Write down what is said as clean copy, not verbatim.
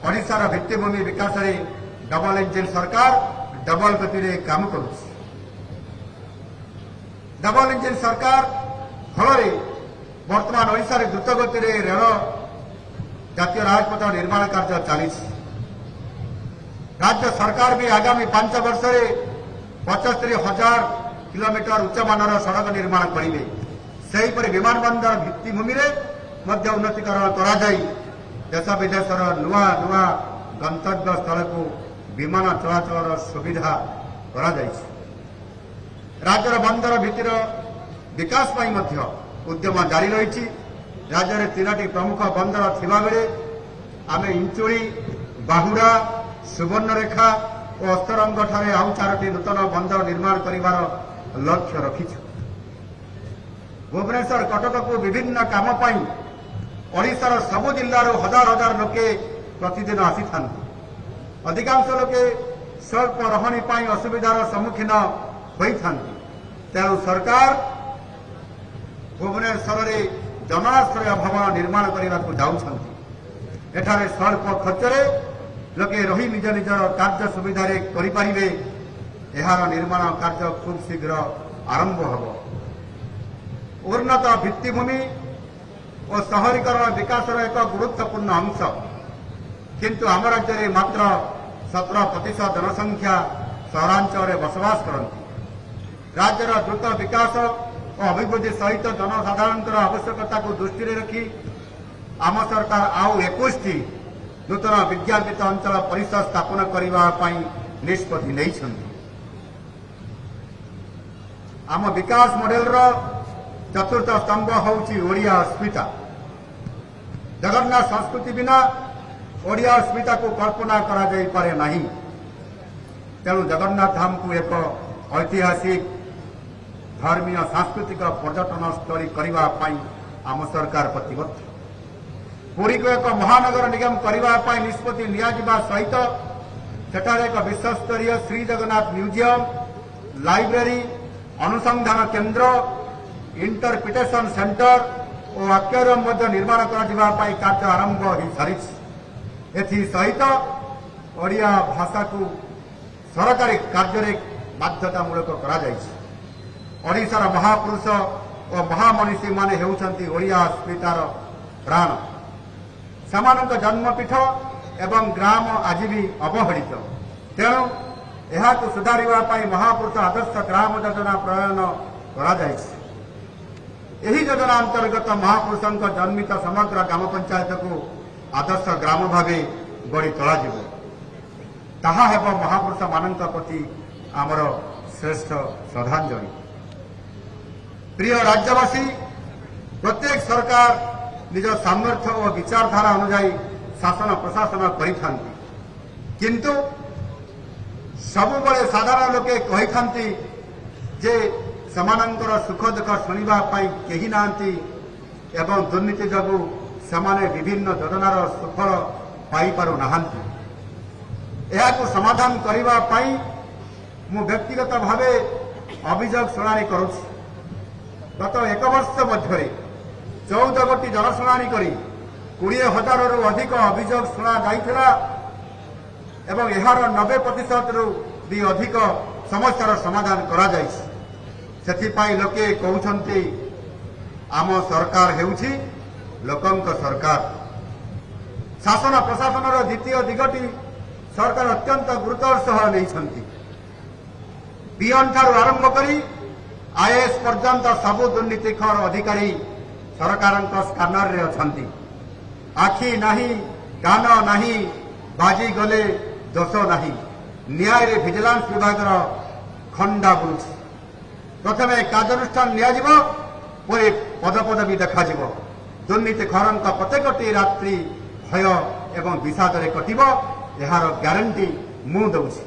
ओडिशार भित्तिभूमि विकास में double engine सरकार डबल गति में काम करुच्ची। डबल इंजिन सरकार फल बर्तमान ओडिशा रे द्रुत गति में रेल जातीय राजपथ निर्माण कार्य चली। राज्य सरकार भी आगामी 5 वर्ष में 75,000 किलोमीटर उच्चमानर सड़क निर्माण करेंगे। सेहीपरि विमान बंदर भित्तिभूमि में उन्नतीकरण करा जाई देश विदेशर नुआ नुआ गंतव्य स्थल को विमान चलाचल सुविधा करा जायछि। राज्यर बंदर भित्तिर विकास पाई मध्य उद्यम जारी रही। राज्य में 3टी प्रमुख बंदर थिबा बेले आमे इंचुड़ी, बाहुड़ा, सुवर्णरेखा और अस्तरंग ठारे आउ 4टी नूतन बंदर निर्माण करिवार लक्ष्य रखिछु। भुवनेश्वर कटक को विभिन्न काम पाई ओडिशार सबु जिल्लार हजार हजार लोके प्रतिदिन आसी थांती। अधिकांश लोके स्वल्प रहणी पाई असुविधार सम्मुखीन होई थांती। तेणु सरकार भुवनेश्वर रे जनाश्रय भवन निर्माण करने को जाउछंती। एठारे स्वल्प खर्चरे लोके रही निज निजर कार्य सुविधा रे करि परिबे। एहार निर्माण कार्य खूब शीघ्र आरंभ हब। उन्नत भित्तिभूमि और शहरीकरण विकास एक गुरुत्वपूर्ण अंश, किंतु आम राज्य में मात्र 17% जनसंख्या सहरांचल बसवास करती। राज्यर द्रुत विकास और अभिवृद्धि सहित जनसाधारण आवश्यकता को दृष्टि रखी आम सरकार आउ 21टी नूतन विज्ञापित अंचल परिषद स्थापन करने निष्पत्ति नेइछन्ति। आम विकास मॉडल चतुर्थ स्तंभ होउची ओडिया अस्मिता। जगन्नाथ संस्कृति बिना ओडिया अस्मिता को कल्पना करा जाई पारे नहीं। तेणु जगन्नाथ धाम को एक ऐतिहासिक धर्मीय सांस्कृतिक पर्यटन स्थली करने आम सरकार प्रतिबद्ध। पुरी को एक महानगर निगम करने निष्पत्ति नियाजिबा सहित सेठारे एक विश्वस्तरीय श्री जगन्नाथ म्यूजियम, लाइब्रेरी, अनुसंधान केन्द्र, इंटरप्रिटेशन सेंटर और एक्वेरियम निर्माण कार्य आरंभ हो सारी। एसहित ओडिया भाषा को सरकारी कार्य बाध्यतामूलक ओडिशार महापुरुष और महामनीषी माने हेउछंती ओडिया अस्मितार प्राण। समानक जन्मपीठ एवं ग्राम आज भी अवहेलित। तेणु यह सुधारिबा पाई महापुरुष आदर्श ग्राम योजना प्रणयन करा जायछि। यही योजना अंतर्गत महापुरुषों जन्मित समग्र ग्राम पंचायत को आदर्श ग्राम भावे गढ़ी तोला ताहा हेब महापुरुष मानक प्रति आमर श्रेष्ठ श्रद्धांजलि। प्रिय राज्यवासी, प्रत्येक सरकार निज सामर्थ्य और विचारधारा अनुजाई शासन प्रशासन करिथांती, किंतु सबुबले साधारण लोके कहिथांती जे समानंकर सुख दुख शुणा केही नांती एवं दुर्नीति जगु समाने विभिन्न योजनार सुफल पाई पारु नाहांती। एहाकु समाधान करिबा पाई मु व्यक्तिगत भावे अभियोग शुणाणी करुछि। गत 1 वर्ष मध्य 14 गोटी जनशुणाणी करी 20,000 रु अधिक अभियोग शुणा जाइथिला एवं एहार 90% रु भी अधिक समस्यार समाधान करा जाइछि। सेथिपाई लोके कहउछन्ति आम सरकार हेउछि लोकंक सरकार। शासन प्रशासन द्वितीय दिगटी सरकार अत्यंत गुरुतर सह नहीं। पीएन ठारू आरंभ करी आईएएस पर्यंत सबु दुर्नीतिखोर अधिकारी सरकार स्कानर रे अछंती। आखि नाही, कान नाही, बाजी गले दोष नाही। न्याय रे विजिलेंस विभाग खंडा बुलुछि। प्रथमे कार्यानुष्ठान नियाजिबो, पुरी पदपदवी देखाजिब। दुर्नीतिखोरन प्रत्येकटी रात्रि भय एवं विषाद रे कटिब। एहार ग्यारंटी मु दउछि।